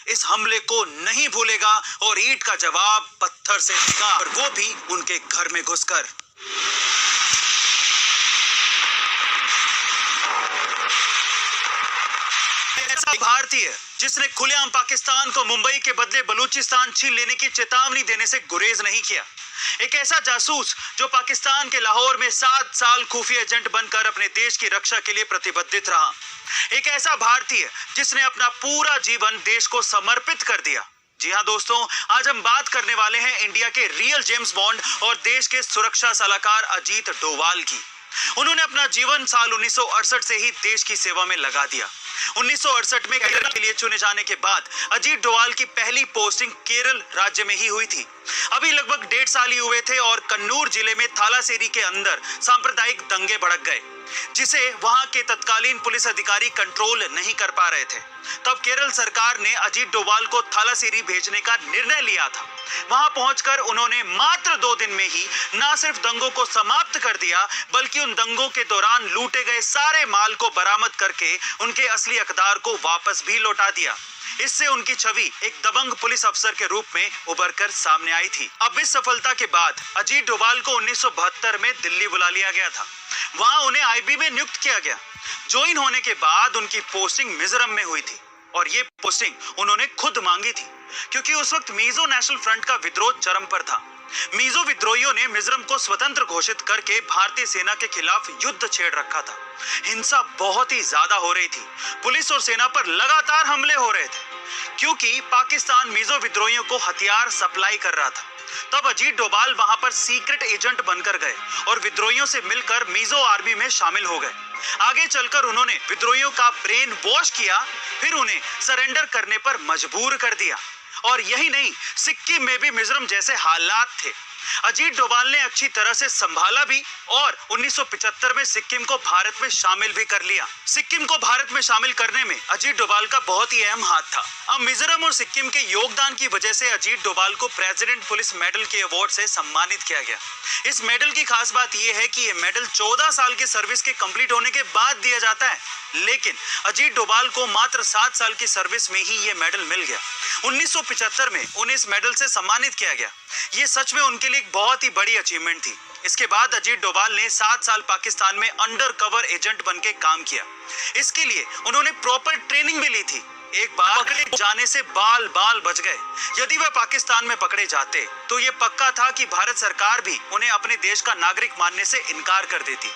इस हमले को नहीं भूलेगा और ईंट का जवाब पत्थर से देगा, और वो भी उनके घर में घुसकर। ऐसा भारतीय जिसने खुलेआम पाकिस्तान को मुंबई के बदले बलूचिस्तान छीन लेने की चेतावनी देने से गुरेज नहीं किया। एक ऐसा जासूस जो पाकिस्तान के लाहौर में 7 साल खुफिया एजेंट बनकर अपने देश की रक्षा के लिए प्रतिबद्ध रहा। एक ऐसा भारतीय जिसने अपना पूरा जीवन देश को समर्पित कर दिया। जी हाँ दोस्तों, आज हम बात करने वाले हैं इंडिया के रियल जेम्स बॉन्ड और देश के सुरक्षा सलाहकार अजीत डोवाल की। उन्होंने अपना जीवन साल 1968 से ही देश की सेवा में लगा दिया। 1968 में केरल के लिए चुने जाने के बाद अजीत डोवाल की पहली पोस्टिंग केरल राज्य में ही हुई थी। अभी लगभग 1.5 साल ही हुए थे और कन्नूर जिले में थालासेरी के अंदर सांप्रदायिक दंगे भड़क गए, जिसे वहां के तत्कालीन पुलिस अधिकारी कंट्रोल नहीं कर पा रहे थे। तब केरल सरकार ने अजीत डोवाल को थालासेरी भेजने का निर्णय लिया था। वहां पहुंचकर उन्होंने मात्र 2 दिन में ही न सिर्फ दंगों को समाप्त कर दिया, बल्कि उन दंगों के दौरान लूटे गए सारे माल को बरामद करके उनके असली हकदार को वापस भी लौटा दिया। इससे उनकी छवि एक दबंग पुलिस अफसर के रूप में उभरकर सामने आई थी। अब इस सफलता के बाद अजीत डोवाल को 1972 में दिल्ली बुला लिया गया था। वहां उन्हें आईबी में नियुक्त किया गया। ज्वाइन होने के बाद उनकी पोस्टिंग मिजोरम में हुई थी और ये पोस्टिंग उन्होंने खुद मांगी थी, क्योंकि उस वक्त मिजो नेशनल फ्रंट का विद्रोह चरम पर था। मिजो विद्रोहियों ने मिजोरम को स्वतंत्र घोषित करके भारतीय सेना के खिलाफ युद्ध छेड़ रखा था। हिंसा बहुत ही ज्यादा हो रही थी। पुलिस और सेना पर लगातार हमले हो रहे थे, क्योंकि पाकिस्तान मिजो विद्रोहियों को हथियार सप्लाई कर रहा था। तब अजीत डोवाल वहां पर सीक्रेट एजेंट बनकर गए और विद्रोहियों से मिलकर मिजो आर्मी में शामिल हो गए। आगे चलकर उन्होंने विद्रोहियों का ब्रेन वॉश किया, फिर उन्हें सरेंडर करने पर मजबूर कर दिया। और यही नहीं, सिक्किम में भी मिजोरम जैसे हालात थे। अजीत डोवाल ने अच्छी तरह से संभाला भी और 1975 में सिक्किम को भारत में शामिल भी कर लिया। सिक्किम को भारत में शामिल करने में अजीत डोवाल का बहुत ही अहम हाथ था। अब मिजोरम और सिक्किम के योगदान की वजह से अजीत डोवाल को प्रेसिडेंट पुलिस मेडल के अवार्ड से सम्मानित किया गया। इस मेडल की खास बात यह है कि यह मेडल 14 साल के सर्विस के कंप्लीट होने के बाद दिया जाता है, लेकिन अजीत डोवाल को मात्र 7 साल की सर्विस में ही यह मेडल मिल गया। 1975 में उन्हें इस मेडल से सम्मानित किया गया। ये सच में उनके लिए एक बहुत ही बड़ी अचीवमेंट थी। इसके बाद अजीत डोवाल ने 7 साल पाकिस्तान में अंडर कवर एजेंट बनके काम किया। इसके लिए उन्होंने प्रॉपर ट्रेनिंग भी ली थी। एक बार पकड़े जाने से बाल बाल बच गए। यदि वह पाकिस्तान में पकड़े जाते तो ये पक्का था कि भारत सरकार भी उन्हें अपने देश का नागरिक मानने से इनकार कर देती।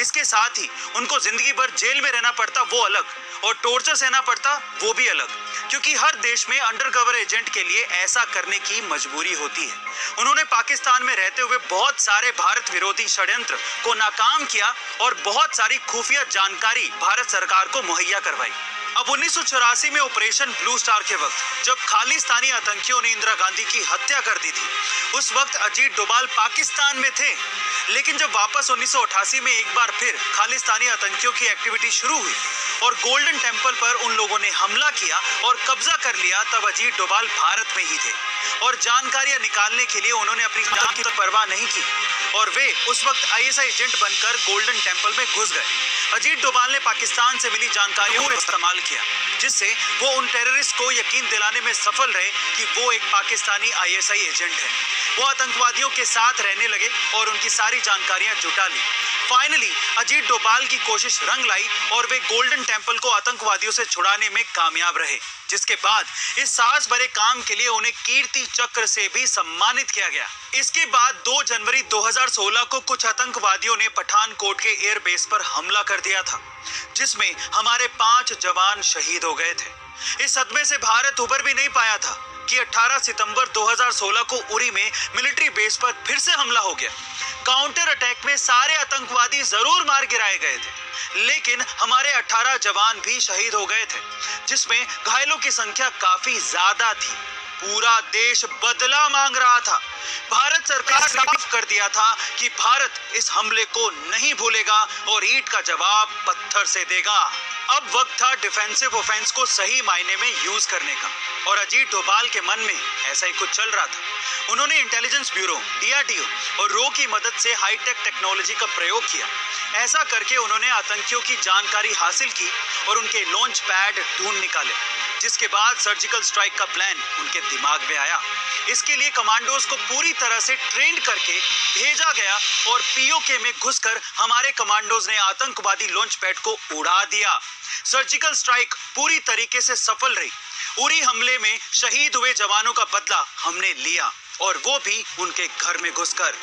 इसके साथ ही उनको जिंदगी भर जेल में रहना पड़ता, वो अलग, और टॉर्चर सहना पड़ता, वो भी अलग, क्योंकि हर देश में अंडरकवर एजेंट के लिए ऐसा करने की मजबूरी होती है। उन्होंने पाकिस्तान में रहते हुए बहुत सारे भारत विरोधी षड्यंत्र को नाकाम किया और बहुत सारी खुफिया जानकारी भारत सरकार को मुहैया करवाई। अब 1984 में ऑपरेशन ब्लू स्टार के वक्त जब खालिस्तानी आतंकियों ने इंदिरा गांधी की हत्या कर दी थी, उस वक्त अजीत डोवाल पाकिस्तान में थे। लेकिन जब वापस 1988 में एक बार फिर खालिस्तानी आतंकियों की एक्टिविटी शुरू हुई और गोल्डन टेम्पल पर उन लोगों ने हमला किया और कब्जा कर लिया, तब अजीत डोवाल भारत में ही थे और जानकारियां निकालने के लिए उन्होंने अपनी जान की परवाह नहीं की और वे उस वक्त आईएसआई एजेंट बनकर गोल्डन टेम्पल में घुस गए। अजीत डोवाल ने पाकिस्तान से मिली जानकारियों का इस्तेमाल किया, जिससे वो उन टेररिस्ट को यकीन दिलाने में सफल रहे कि वो एक पाकिस्तानी आईएसआई एजेंट है। वो आतंकवादियों के साथ रहने लगे और उनकी सारी जानकारियां जुटा ली। फाइनली अजीत डोवाल की कोशिश रंग लाई और वे गोल्डन टेम्पल को आतंकवादियों से छुड़ाने में कामयाब रहे, जिसके बाद इस साहस भरे काम के लिए उन्हें कीर्ति चक्र से भी सम्मानित किया गया। इसके बाद 2 जनवरी 2016 को कुछ आतंकवादियों ने पठानकोट के एयरबेस पर हमला कर दिया था, जिसमें हमारे 5 जवान शहीद हो गए थे। इस सदमे से भारत उबर भी नहीं पाया था कि 18 सितंबर 2016 को उरी में मिलिट्री बेस पर फिर से हमला हो गया। काउंटर अटैक में सारे आतंकवादी जरूर मार गिराए गए थे, लेकिन हमारे 18 जवान भी शहीद हो गए थे, जिसमें घायलों की संख्या काफी ज्यादा थी। पूरा देश बदला मांग रहा था। भारत सरकार ने साफ कर दिया था कि भारत इस हमले को नहीं भूलेगा और ईंट का जवाब पत्थर से देगा। अब वक्त था डिफेंसिव ऑफेंस को सही मायने में यूज करने का, और अजीत डोवाल के मन में ऐसा ही कुछ चल रहा था। उन्होंने इंटेलिजेंस ब्यूरो, डीआरडीओ और रो की मदद से हाईटेक टेक्नोलॉजी का प्रयोग किया। ऐसा करके उन्होंने आतंकियों की जानकारी हासिल की और उनके लॉन्च पैड ढूंढ निकाले। जिसके बाद सर्जिकल स्ट्राइक का प्लान उनके दिमाग में आया। इसके लिए कमांडोज को पूरी तरह से ट्रेंड करके भेजा गया और पीओके में घुसकर हमारे कमांडोज ने आतंकवादी लॉन्च पैड को उड़ा दिया। सर्जिकल स्ट्राइक पूरी तरीके से सफल रही। उरी हमले में शहीद हुए जवानों का बदला हमने लिया और वो भी उनके घर में घुसकर।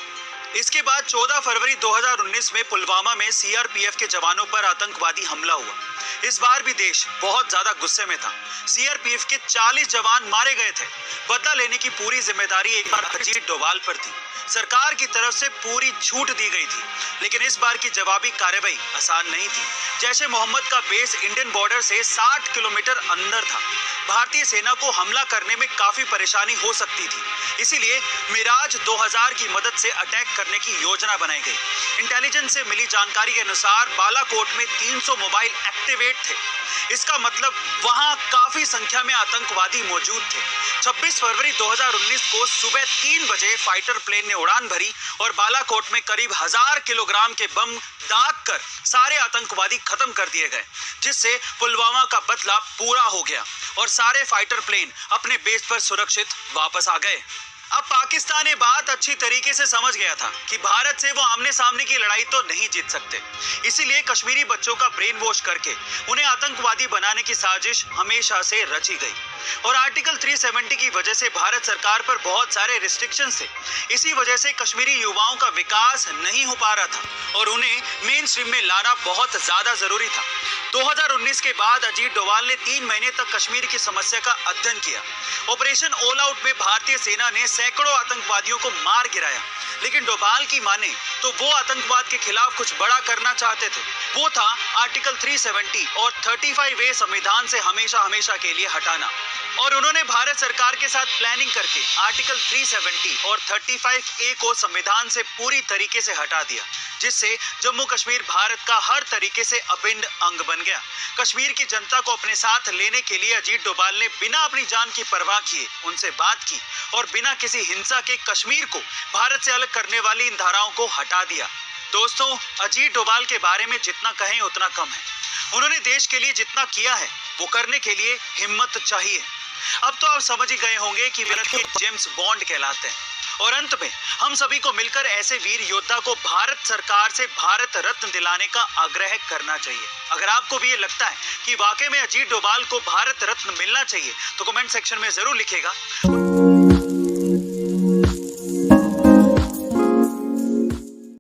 इसके बाद 14 फरवरी 2019 में पुलवामा में सीआरपीएफ के जवानों पर आतंकवादी हमला हुआ। इस बार भी देश बहुत ज्यादा गुस्से में था। सीआरपीएफ के 40 जवान मारे गए थे। बदला लेने की पूरी जिम्मेदारी एक बार अजीत डोभाल पर थी। सरकार की तरफ से पूरी छूट दी गई थी, लेकिन इस बार की जवाबी कार्रवाई आसान नहीं थी। जैसे मोहम्मद का बेस इंडियन बॉर्डर से 60 किलोमीटर अंदर था। भारतीय सेना को हमला करने में काफी परेशानी हो सकती थी, इसीलिए मिराज 2000 की मदद से अटैक करने की योजना बनाई गई। इंटेलिजेंस से मिली जानकारी के अनुसार बालाकोट में 300 मोबाइल एक्टिवेट थे। इसका मतलब वहां काफी संख्या में आतंकवादी मौजूद थे। 26 फरवरी 2019 को सुबह 3 बजे फाइटर प्लेन ने उड़ान भरी और बालाकोट में करीब 1000 किलोग्राम के बम दाग कर सारे आतंकवादी खत्म कर दिए गए, जिससे पुलवामा का बदला पूरा हो गया और सारे फाइटर प्लेन अपने बेस पर सुरक्षित वापस आ गए। अब पाकिस्तान ये बात अच्छी तरीके से समझ गया था कि भारत से वो आमने सामने की लड़ाई तो नहीं जीत सकते। इसीलिए कश्मीरी बच्चों का ब्रेन वॉश करके उन्हें आतंकवादी बनाने की साजिश हमेशा से रची गई और आर्टिकल 370 की वजह से भारत सरकार पर बहुत सारे रिस्ट्रिक्शंस थे। इसी वजह से कश्मीरी युवाओं का विकास नहीं हो पा रहा था और उन्हें मेन स्ट्रीम में लाना बहुत ज्यादा जरूरी था। 2019 के बाद अजीत डोभाल ने 3 महीने तक कश्मीर की समस्या का अध्ययन किया। ऑपरेशन ऑल आउट में भारतीय सेना ने सैकड़ों आतंकवादियों को मार गिराया, लेकिन डोभाल की माने तो वो आतंकवाद के खिलाफ कुछ बड़ा करना चाहते थे। वो था आर्टिकल 370 और 35A संविधान से हमेशा हमेशा के लिए हटाना। और उन्होंने भारत सरकार के साथ प्लानिंग करके आर्टिकल 370 और 35A को संविधान से पूरी तरीके से हटा दिया, जिससे जम्मू कश्मीर भारत का हर तरीके से अभिन्न अंग बन गया। कश्मीर की जनता को अपने साथ लेने के लिए अजीत डोभाल ने बिना अपनी जान की परवाह किए उनसे बात की और बिना किसी हिंसा के कश्मीर को भारत से अलग करने वाली इन धाराओं को हटा दिया। दोस्तों, अजीत डोभाल के बारे में जितना कहें उतना कम है। उन्होंने देश के लिए जितना किया है वो करने के लिए हिम्मत चाहिए। अब तो आप समझ ही गए होंगे कि वे जेम्स बॉन्ड कहलाते हैं। और अंत में हम सभी को मिलकर ऐसे वीर योद्धा को भारत सरकार से भारत रत्न दिलाने का आग्रह करना चाहिए। अगर आपको भी ये लगता है कि वाकई में अजीत डोभाल को भारत रत्न मिलना चाहिए तो कमेंट सेक्शन में जरूर लिखिएगा।